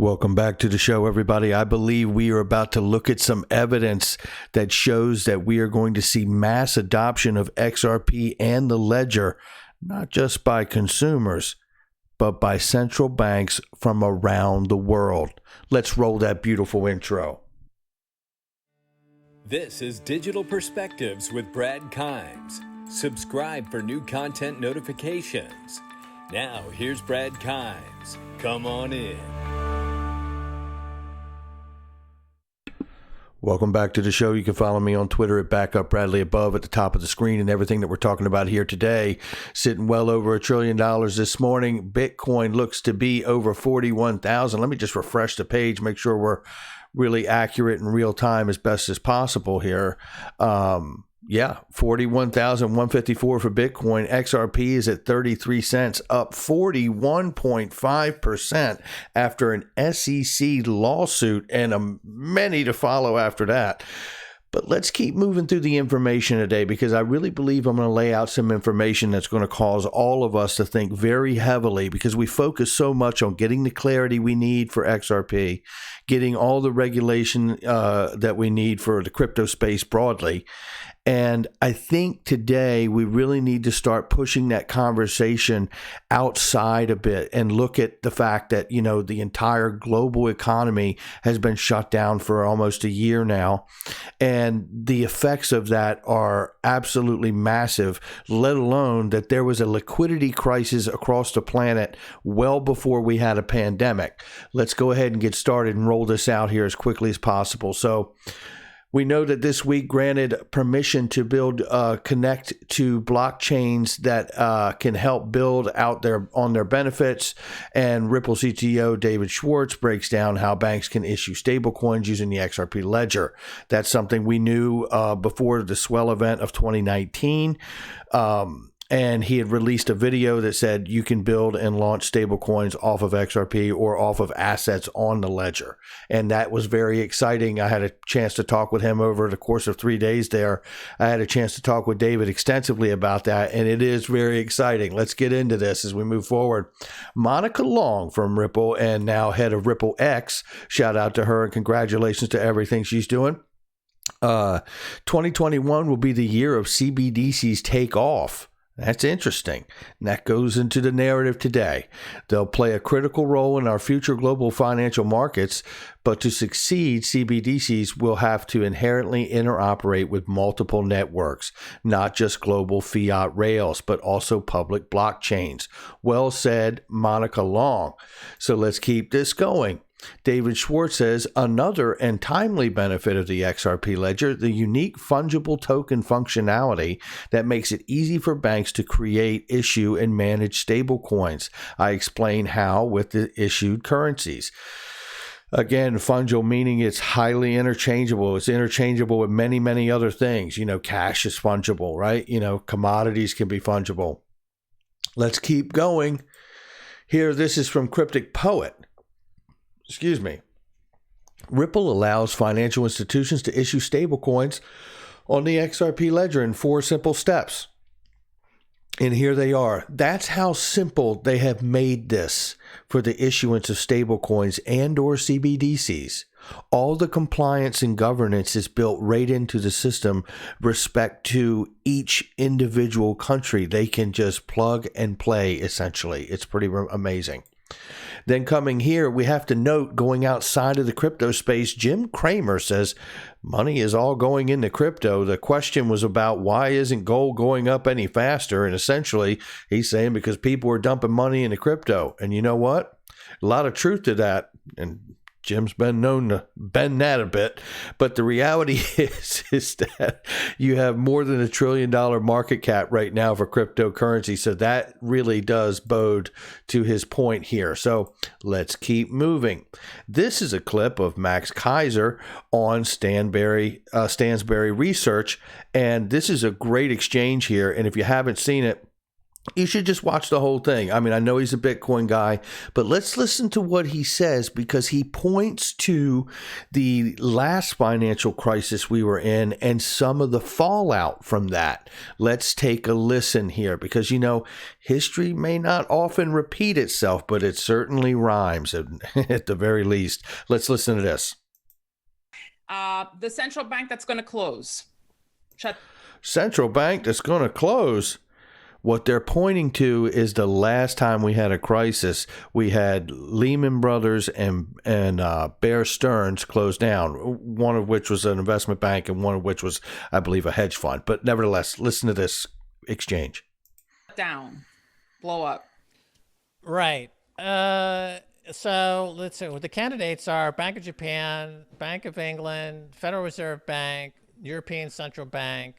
Welcome back to the show, everybody. I believe we are about to look at some evidence that shows that we are going to see mass adoption of XRP and the ledger, not just by consumers, but by central banks from around the world. Let's roll that beautiful intro. This is Digital Perspectives with Brad Kimes. Subscribe for new content notifications. Now, here's Brad Kimes. Come on in. Welcome back to the show. You can follow me on Twitter at BackupBradley above at the top of the screen, and everything that we're talking about here today, sitting well over $1 trillion this morning. Bitcoin looks to be over 41,000. Let me just refresh the page, make sure we're really accurate in real time as best as possible here. 41,154 for Bitcoin. XRP is at 33 cents, up 41.5% after an SEC lawsuit and many to follow after that. But let's keep moving through the information today, because I really believe I'm going to lay out some information that's going to cause all of us to think very heavily, because we focus so much on getting the clarity we need for XRP, getting all the regulation that we need for the crypto space broadly. And I think today we really need to start pushing that conversation outside a bit and look at the fact that, you know, the entire global economy has been shut down for almost a year now. And the effects of that are absolutely massive, let alone that there was a liquidity crisis across the planet well before we had a pandemic. Let's go ahead and get started and roll this out here as quickly as possible. So, we know that this week granted permission to connect to blockchains that can help build out on their benefits. And Ripple CTO David Schwartz breaks down how banks can issue stablecoins using the XRP ledger. That's something we knew before the swell event of 2019. And he had released a video that said you can build and launch stablecoins off of XRP or off of assets on the ledger. And that was very exciting. I had a chance to talk with him over the course of 3 days there. I had a chance to talk with David extensively about that, and it is very exciting. Let's get into this as we move forward. Monica Long from Ripple, and now head of Ripple X, shout out to her and congratulations to everything she's doing. 2021 will be the year of CBDCs take off. That's interesting. And that goes into the narrative today. They'll play a critical role in our future global financial markets, but to succeed, CBDCs will have to inherently interoperate with multiple networks, not just global fiat rails, but also public blockchains. Well said, Monica Long. So let's keep this going. David Schwartz says another and timely benefit of the XRP ledger, the unique fungible token functionality that makes it easy for banks to create, issue, and manage stablecoins. I explain how with the issued currencies. Again, fungible meaning it's highly interchangeable. It's interchangeable with many, many other things. You know, cash is fungible, right? You know, commodities can be fungible. Let's keep going. Here, this is from Cryptic Poet. Excuse me. Ripple allows financial institutions to issue stablecoins on the XRP ledger in 4 simple steps. And here they are. That's how simple they have made this for the issuance of stablecoins and or CBDCs. All the compliance and governance is built right into the system respect to each individual country. They can just plug and play, essentially. It's pretty amazing. Then coming here, we have to note, going outside of the crypto space, Jim Cramer says money is all going into crypto. The question was about why isn't gold going up any faster? And essentially, he's saying because people are dumping money into crypto. And you know what? A lot of truth to that. And Jim's been known to bend that a bit, but the reality is that you have more than $1 trillion market cap right now for cryptocurrency. So that really does bode to his point here. So let's keep moving. This is a clip of Max Kaiser on Stansberry Research, and this is a great exchange here. And if you haven't seen it, You should just watch the whole thing. I mean, I know he's a Bitcoin guy, but let's listen to what he says, because he points to the last financial crisis we were in and some of the fallout from that. Let's take a listen here, because, history may not often repeat itself, but it certainly rhymes at the very least. Let's listen to this. The central bank that's going to close. Central bank that's going to close. What they're pointing to is the last time we had a crisis, we had Lehman Brothers and Bear Stearns close down, one of which was an investment bank and one of which was, I believe, a hedge fund. But nevertheless, listen to this exchange. Down, blow up. Right. So let's see. Well, the candidates are Bank of Japan, Bank of England, Federal Reserve Bank, European Central Bank.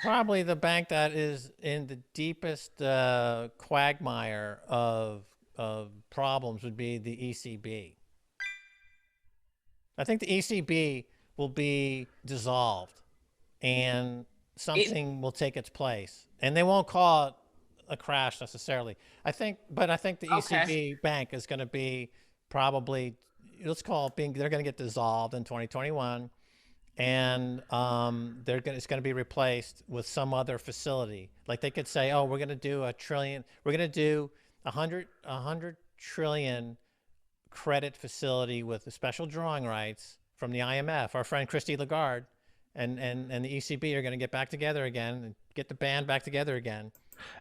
Probably the bank that is in the deepest quagmire of problems would be the ECB. I think the ECB will be dissolved and something will take its place. And they won't call it a crash necessarily. I think the ECB bank is going to be probably, let's call it they're going to get dissolved in 2021. And it's going to be replaced with some other facility. Like they could say, oh, we're going to do we're going to do 100 trillion credit facility with special drawing rights from the IMF, our friend Christine Lagarde, and the ECB are going to get back together again and get the band back together again.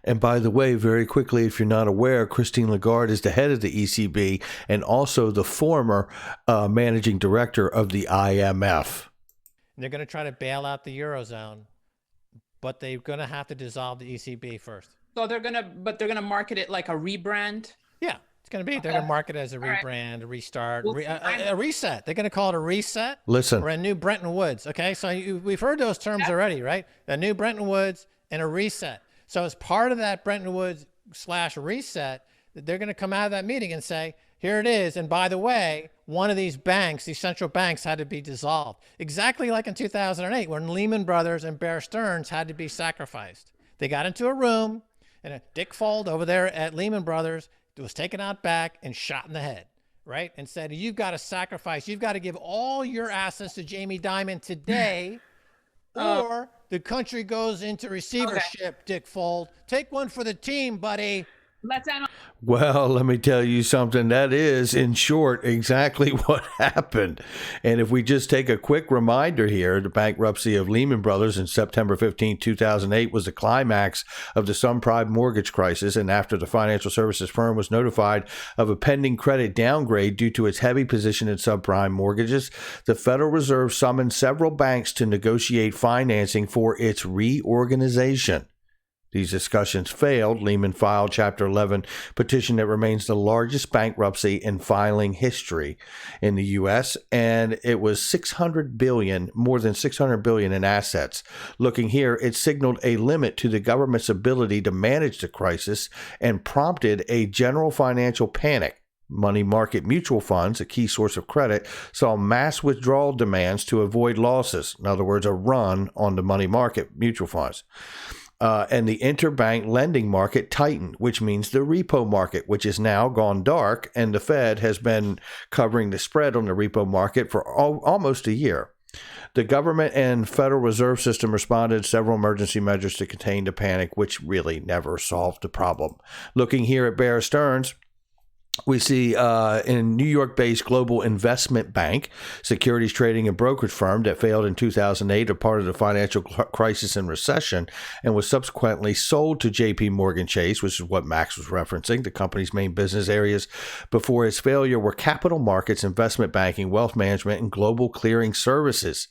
And by the way, very quickly, if you're not aware, Christine Lagarde is the head of the ECB and also the former managing director of the IMF. And they're going to try to bail out the Eurozone, but they're going to have to dissolve the ECB first. So they're going to market it like a rebrand? Yeah, it's going to be. They're going to market it as a rebrand, a restart, a reset. They're going to call it a reset. Listen. Or a new Bretton Woods. Okay, so we've heard those terms already, right? A new Bretton Woods and a reset. So as part of that Bretton Woods / reset, they're going to come out of that meeting and say, here it is. And by the way, one of these banks, these central banks, had to be dissolved. Exactly like in 2008 when Lehman Brothers and Bear Stearns had to be sacrificed. They got into a room and Dick Fold over there at Lehman Brothers was taken out back and shot in the head, right? And said, you've got to sacrifice. You've got to give all your assets to Jamie Dimon today or the country goes into receivership, Dick Fold. Take one for the team, buddy. Let's end. Well, let me tell you something. That is, in short, exactly what happened. And if we just take a quick reminder here, the bankruptcy of Lehman Brothers in September 15, 2008 was the climax of the subprime mortgage crisis. And after the financial services firm was notified of a pending credit downgrade due to its heavy position in subprime mortgages, the Federal Reserve summoned several banks to negotiate financing for its reorganization. These discussions failed. Lehman filed Chapter 11 petition that remains the largest bankruptcy in filing history in the U.S., and it was more than $600 billion in assets. Looking here, it signaled a limit to the government's ability to manage the crisis and prompted a general financial panic. Money market mutual funds, a key source of credit, saw mass withdrawal demands to avoid losses. In other words, a run on the money market mutual funds. And the interbank lending market tightened, which means the repo market, which is now gone dark, and the Fed has been covering the spread on the repo market for almost a year. The government and Federal Reserve System responded to several emergency measures to contain the panic, which really never solved the problem. Looking here at Bear Stearns, we see in New York-based Global Investment Bank, securities trading and brokerage firm that failed in 2008, a part of the financial crisis and recession, and was subsequently sold to J.P. Morgan Chase, which is what Max was referencing. The company's main business areas before its failure were capital markets, investment banking, wealth management, and global clearing services.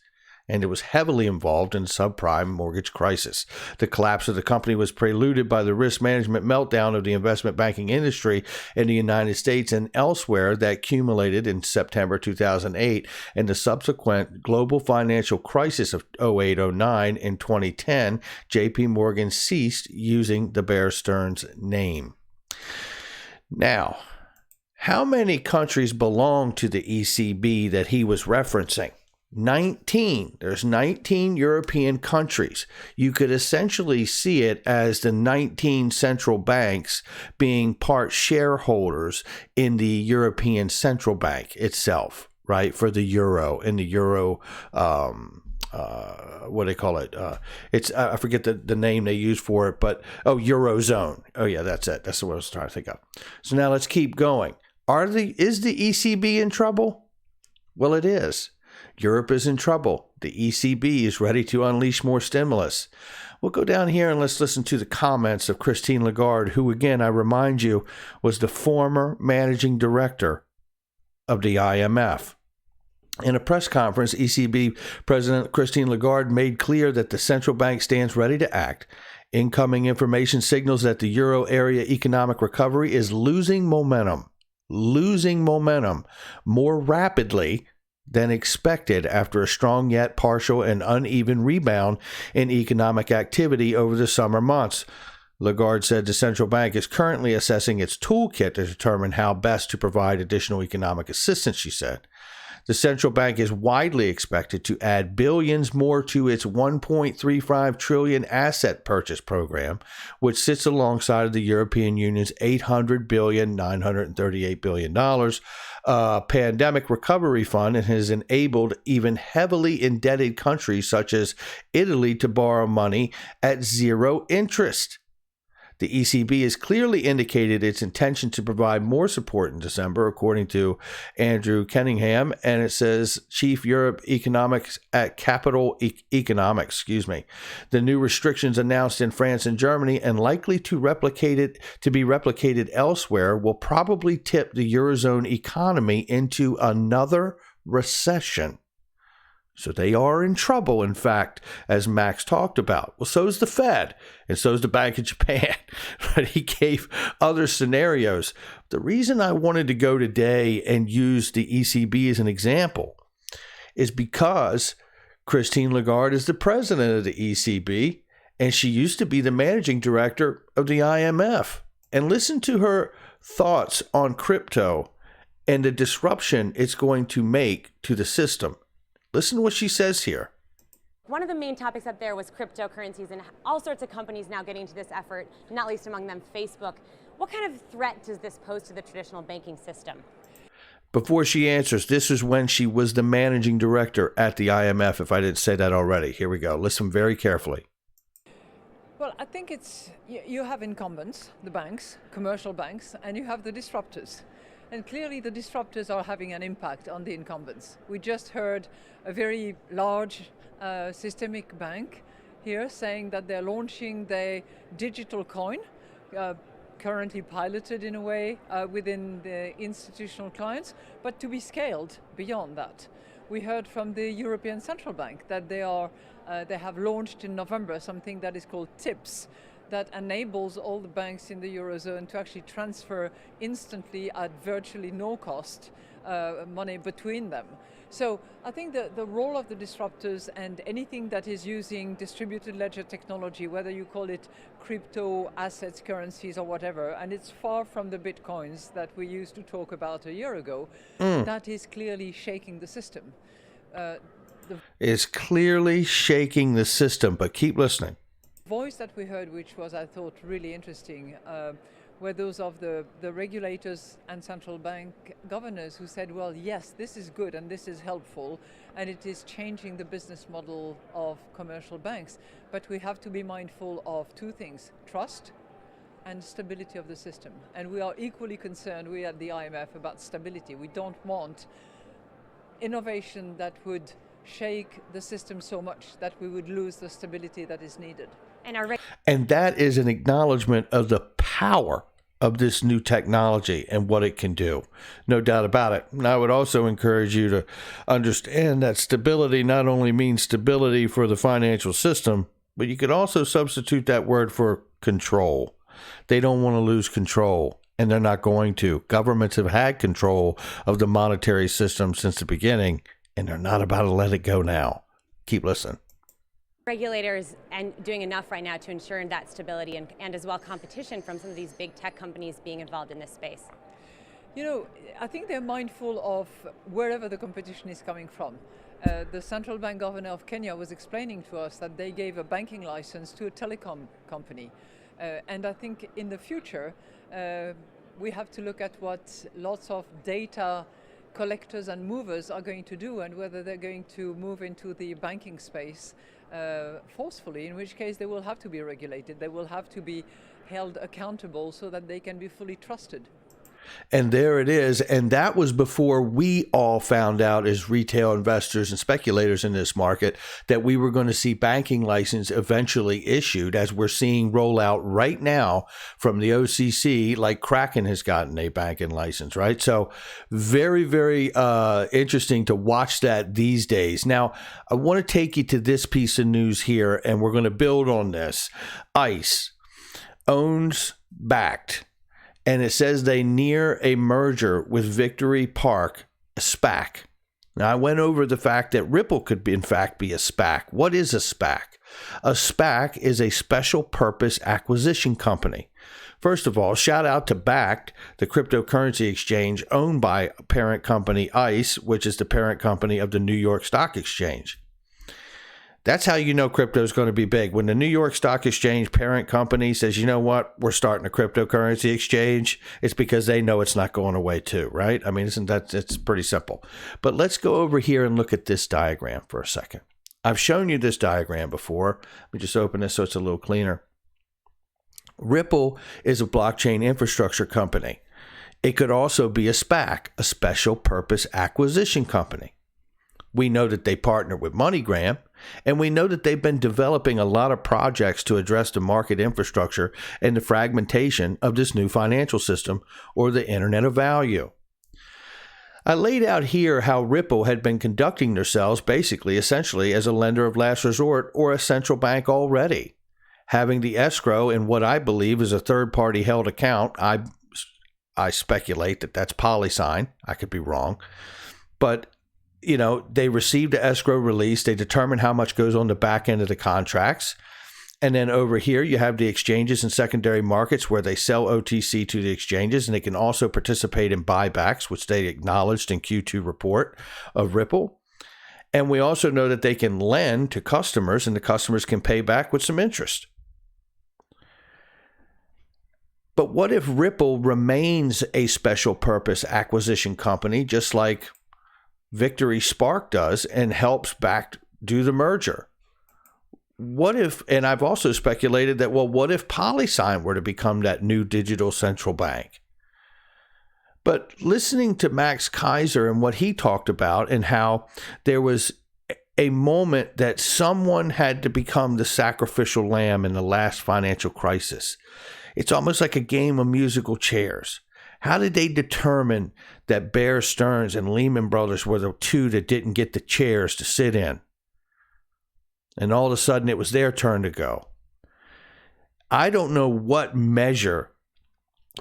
And it was heavily involved in the subprime mortgage crisis. The collapse of the company was preluded by the risk management meltdown of the investment banking industry in the United States and elsewhere that accumulated in September 2008 and the subsequent global financial crisis of 08-09 in 2010. JP Morgan ceased using the Bear Stearns name. Now, how many countries belong to the ECB that he was referencing? There's 19 European countries. You could essentially see it as the 19 central banks being part shareholders in the European Central Bank itself, right? For the euro and the euro, what do they call it? I forget the name they use for it, but Eurozone. Oh yeah, that's it. That's what I was trying to think of. So now let's keep going. Is the ECB in trouble? Well, it is. Europe is in trouble. The ECB is ready to unleash more stimulus. We'll go down here and let's listen to the comments of Christine Lagarde, who, again, I remind you, was the former managing director of the IMF. In a press conference, ECB President Christine Lagarde made clear that the central bank stands ready to act. Incoming information signals that the euro area economic recovery is losing momentum more rapidly than expected after a strong yet partial and uneven rebound in economic activity over the summer months. Lagarde said the central bank is currently assessing its toolkit to determine how best to provide additional economic assistance, she said. The central bank is widely expected to add billions more to its $1.35 trillion asset purchase program, which sits alongside of the European Union's $800 billion, $938 billion pandemic recovery fund, and has enabled even heavily indebted countries such as Italy to borrow money at zero interest. The ECB has clearly indicated its intention to provide more support in December, according to Andrew Kenningham, and it says Chief Europe Economics at Capital Economics. The new restrictions announced in France and Germany and likely to be replicated elsewhere will probably tip the Eurozone economy into another recession. So they are in trouble, in fact, as Max talked about. Well, so is the Fed, and so is the Bank of Japan. But he gave other scenarios. The reason I wanted to go today and use the ECB as an example is because Christine Lagarde is the president of the ECB, and she used to be the managing director of the IMF. And listen to her thoughts on crypto and the disruption it's going to make to the system. Listen to what she says here. One of the main topics up there was cryptocurrencies and all sorts of companies now getting into this effort, not least among them Facebook. What kind of threat does this pose to the traditional banking system? Before she answers, this is when she was the managing director at the IMF, if I didn't say that already. Here we go. Listen very carefully. Well, I think you have incumbents, the banks, commercial banks, and you have the disruptors. And clearly the disruptors are having an impact on the incumbents. We just heard a very large systemic bank here saying that they're launching their digital coin, currently piloted in a way within the institutional clients, but to be scaled beyond that. We heard from the European Central Bank that they have launched in November something that is called TIPS, that enables all the banks in the Eurozone to actually transfer instantly at virtually no cost money between them. So I think that the role of the disruptors and anything that is using distributed ledger technology, whether you call it crypto assets, currencies or whatever, and it's far from the bitcoins that we used to talk about a year ago, that is clearly shaking the system. Is clearly shaking the system, but keep listening. Voice that we heard, which was, I thought, really interesting, were those of the regulators and central bank governors who said, well, yes, this is good and this is helpful and it is changing the business model of commercial banks. But we have to be mindful of two things: trust and stability of the system. And we are equally concerned, we at the IMF, about stability. We don't want innovation that would shake the system so much that we would lose the stability that is needed. And that is an acknowledgement of the power of this new technology and what it can do. No doubt about it. And I would also encourage you to understand that stability not only means stability for the financial system, but you could also substitute that word for control. They don't want to lose control, and they're not going to. Governments have had control of the monetary system since the beginning, and they're not about to let it go now. Keep listening. Regulators and doing enough right now to ensure that stability and as well competition from some of these big tech companies being involved in this space? You know, I think they're mindful of wherever the competition is coming from. The central bank governor of Kenya was explaining to us that they gave a banking license to a telecom company. And I think in the future, we have to look at what lots of data collectors and movers are going to do, and whether they're going to move into the banking space forcefully, in which case they will have to be regulated. They will have to be held accountable so that they can be fully trusted. And there it is. And that was before we all found out as retail investors and speculators in this market that we were going to see banking license eventually issued, as we're seeing roll out right now from the OCC, like Kraken has gotten a banking license, right? So very, very interesting to watch that these days. Now, I want to take you to this piece of news here, and we're going to build on this. ICE owns Bakkt. And it says they near a merger with Victory Park, a SPAC. Now, I went over the fact that Ripple could be, in fact, be a SPAC. What is a SPAC? A SPAC is a special purpose acquisition company. First of all, shout out to Bakkt, the cryptocurrency exchange owned by parent company ICE, which is the parent company of the New York Stock Exchange. That's how you know crypto is going to be big. When the New York Stock Exchange parent company says, you know what, we're starting a cryptocurrency exchange, it's because they know it's not going away too, right? I mean, it's pretty simple. But let's go over here and look at this diagram for a second. I've shown you this diagram before. Let me just open this so it's a little cleaner. Ripple is a blockchain infrastructure company. It could also be a SPAC, a special purpose acquisition company. We know that they partner with MoneyGram, and we know that they've been developing a lot of projects to address the market infrastructure and the fragmentation of this new financial system, or the Internet of Value. I laid out here how Ripple had been conducting themselves essentially as a lender of last resort, or a central bank already, having the escrow in what I believe is a third-party held account. I speculate that that's PolySign. I could be wrong. But you know, they received the escrow release. They determine how much goes on the back end of the contracts. And then over here, you have the exchanges and secondary markets where they sell OTC to the exchanges, and they can also participate in buybacks, which they acknowledged in Q2 report of Ripple. And we also know that they can lend to customers, and the customers can pay back with some interest. But what if Ripple remains a special purpose acquisition company, just like Victory Spark does, and helps Bakkt do the merger? What if, and I've also speculated that, well, what if PolySign were to become that new digital central bank? But listening to Max Keiser and what he talked about, and how there was a moment that someone had to become the sacrificial lamb in the last financial crisis. It's almost like a game of musical chairs. How did they determine that Bear Stearns and Lehman Brothers were the two that didn't get the chairs to sit in? And all of a sudden it was their turn to go. I don't know what measure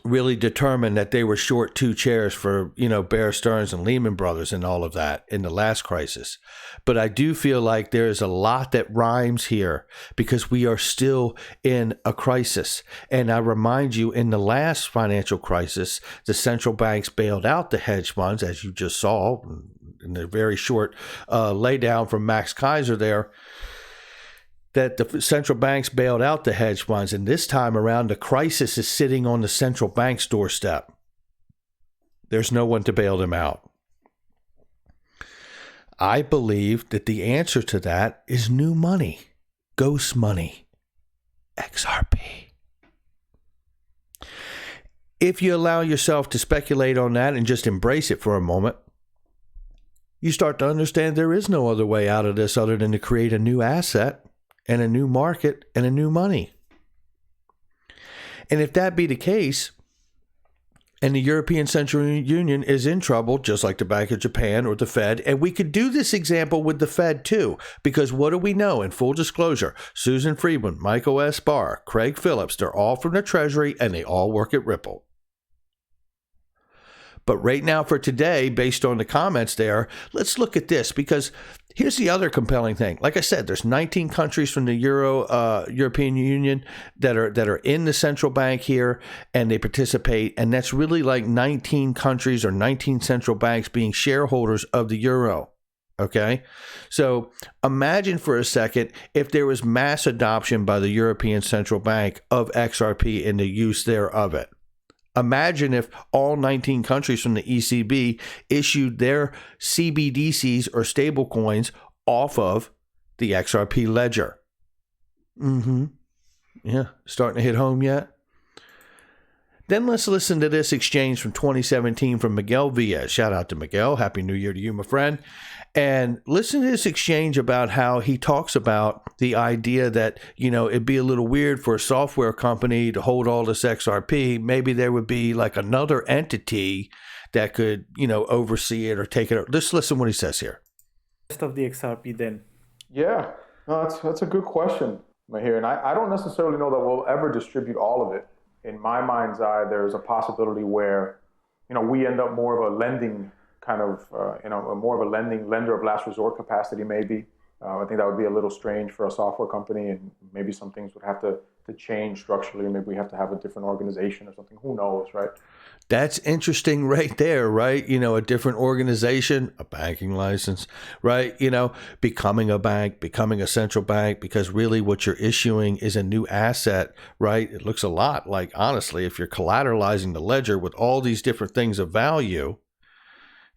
really determined that they were short two chairs for, Bear Stearns and Lehman Brothers and all of that in the last crisis. But I do feel like there is a lot that rhymes here, because we are still in a crisis. And I remind you, in the last financial crisis, the central banks bailed out the hedge funds, as you just saw in the very short laydown from Max Keiser there, that the central banks bailed out the hedge funds. And this time around, the crisis is sitting on the central bank's doorstep. There's no one to bail them out. I believe that the answer to that is new money, ghost money, XRP. If you allow yourself to speculate on that and just embrace it for a moment, you start to understand there is no other way out of this other than to create a new asset and a new market and a new money. And if that be the case, and the European Central Union is in trouble, just like the Bank of Japan or the Fed, and we could do this example with the Fed too, because what do we know? In full disclosure, Susan Friedman, Michael S. Barr, Craig Phillips, they're all from the Treasury, and they all work at Ripple. But right now, for today, based on the comments there, let's look at this, because here's the other compelling thing. Like I said, there's 19 countries from the European Union that are in the central bank here, and they participate. And that's really like 19 countries or 19 central banks being shareholders of the euro. Okay, so imagine for a second if there was mass adoption by the European Central Bank of XRP and the use thereof it. Imagine if all 19 countries from the ECB issued their CBDCs or stablecoins off of the XRP ledger. Yeah, starting to hit home yet? Then let's listen to this exchange from 2017 from Miguel Villas. Shout out to Miguel. Happy New Year to you, my friend. And listen to this exchange about how he talks about the idea that, it'd be a little weird for a software company to hold all this XRP. Maybe there would be like another entity that could, oversee it or take it over. Just listen what he says here. Rest of the XRP then? Yeah, no, that's a good question, Mahir. And I don't necessarily know that we'll ever distribute all of it. In my mind's eye, there's a possibility where, we end up more of a lending kind of, more of a lender of last resort capacity, maybe. I think that would be a little strange for a software company, and maybe some things would have to change structurally. Maybe we have to have a different organization or something. Who knows, right? That's interesting right there, right? A different organization, a banking license, right? Becoming a bank, becoming a central bank, because really what you're issuing is a new asset, right? It looks a lot like, honestly, if you're collateralizing the ledger with all these different things of value,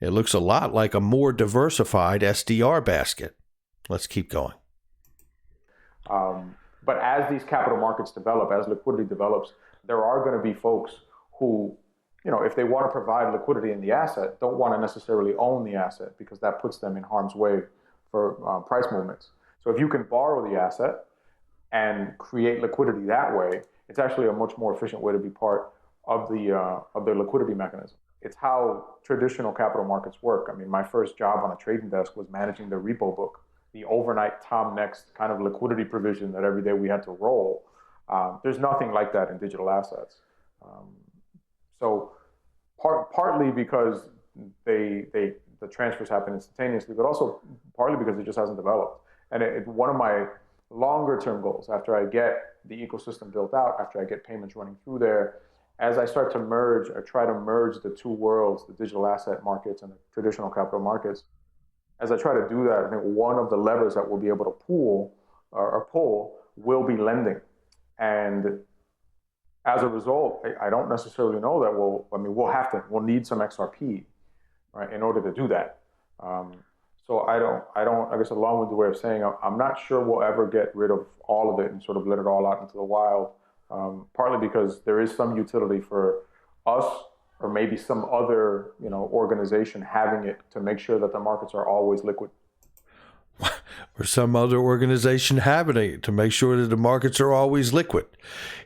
it looks a lot like a more diversified SDR basket. Let's keep going. But as these capital markets develop, as liquidity develops, there are going to be folks who, if they want to provide liquidity in the asset, don't want to necessarily own the asset because that puts them in harm's way for price movements. So if you can borrow the asset and create liquidity that way, it's actually a much more efficient way to be part of the liquidity mechanism. It's how traditional capital markets work. I mean, my first job on a trading desk was managing the repo book, the overnight Tom Next kind of liquidity provision that every day we had to roll. There's nothing like that in digital assets. So partly because the transfers happen instantaneously, but also partly because it just hasn't developed. And one of my longer term goals, after I get the ecosystem built out, after I get payments running through there, as I start to merge or try to merge the two worlds, the digital asset markets and the traditional capital markets, as I try to do that, I think one of the levers that we'll be able to pull will be lending. And as a result, I don't necessarily know that we'll need some XRP, right, in order to do that. So I guess a long-winded way of saying, I'm not sure we'll ever get rid of all of it and sort of let it all out into the wild. Partly because there is some utility for us or maybe some other, organization having it to make sure that the markets are always liquid. Or some other organization having it to make sure that the markets are always liquid.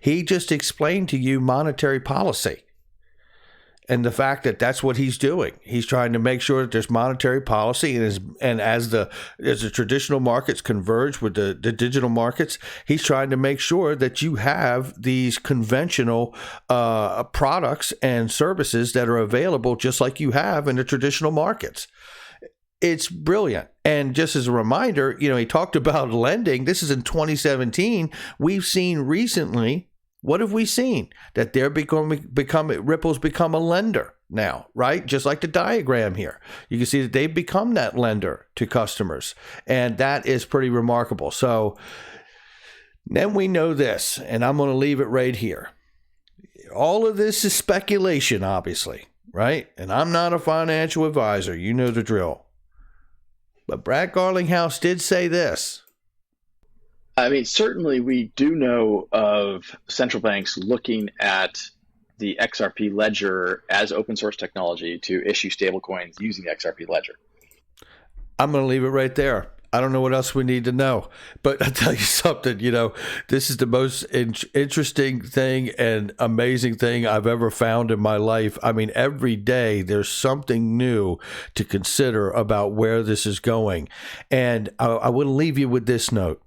He just explained to you monetary policy and the fact that that's what he's doing. He's trying to make sure that there's monetary policy, and as the traditional markets converge with the digital markets, he's trying to make sure that you have these conventional products and services that are available just like you have in the traditional markets. It's brilliant. And just as a reminder, he talked about lending. This is in 2017. We've seen recently, what have we seen? That they're Ripple's become a lender now, right? Just like the diagram here. You can see that they've become that lender to customers. And that is pretty remarkable. So then we know this, and I'm going to leave it right here. All of this is speculation, obviously, right? And I'm not a financial advisor. You know the drill. But Brad Garlinghouse did say this. I mean, certainly we do know of central banks looking at the XRP ledger as open source technology to issue stablecoins using the XRP ledger. I'm going to leave it right there. I don't know what else we need to know, but I'll tell you something, this is the most interesting thing and amazing thing I've ever found in my life. I mean, every day there's something new to consider about where this is going. And I want to leave you with this note.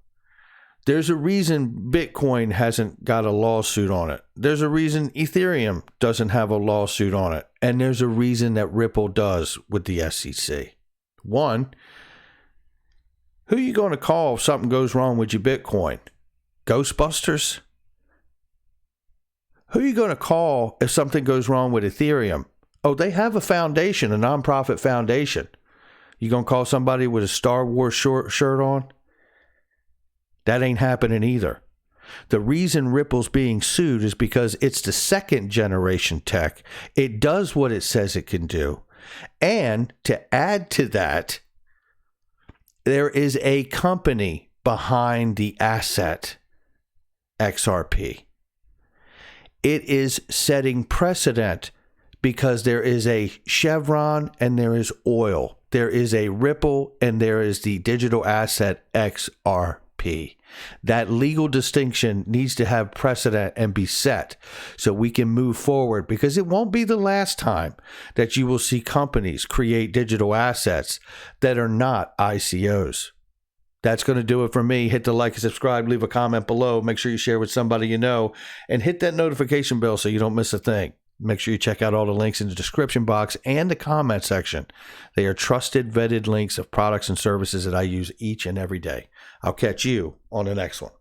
There's a reason Bitcoin hasn't got a lawsuit on it. There's a reason Ethereum doesn't have a lawsuit on it. And there's a reason that Ripple does with the SEC. One, who are you going to call if something goes wrong with your Bitcoin? Ghostbusters? Who are you going to call if something goes wrong with Ethereum? Oh, they have a foundation, a nonprofit foundation. You going to call somebody with a Star Wars shirt on? That ain't happening either. The reason Ripple's being sued is because it's the second generation tech. It does what it says it can do. And to add to that, there is a company behind the asset, XRP. It is setting precedent because there is a Chevron and there is oil. There is a Ripple and there is the digital asset XRP. That legal distinction needs to have precedent and be set so we can move forward, because it won't be the last time that you will see companies create digital assets that are not ICOs. That's going to do it for me. Hit the like and subscribe, leave a comment below. Make sure you share with somebody you know, and hit that notification bell so you don't miss a thing. Make sure you check out all the links in the description box and the comment section. They are trusted, vetted links of products and services that I use each and every day. I'll catch you on the next one.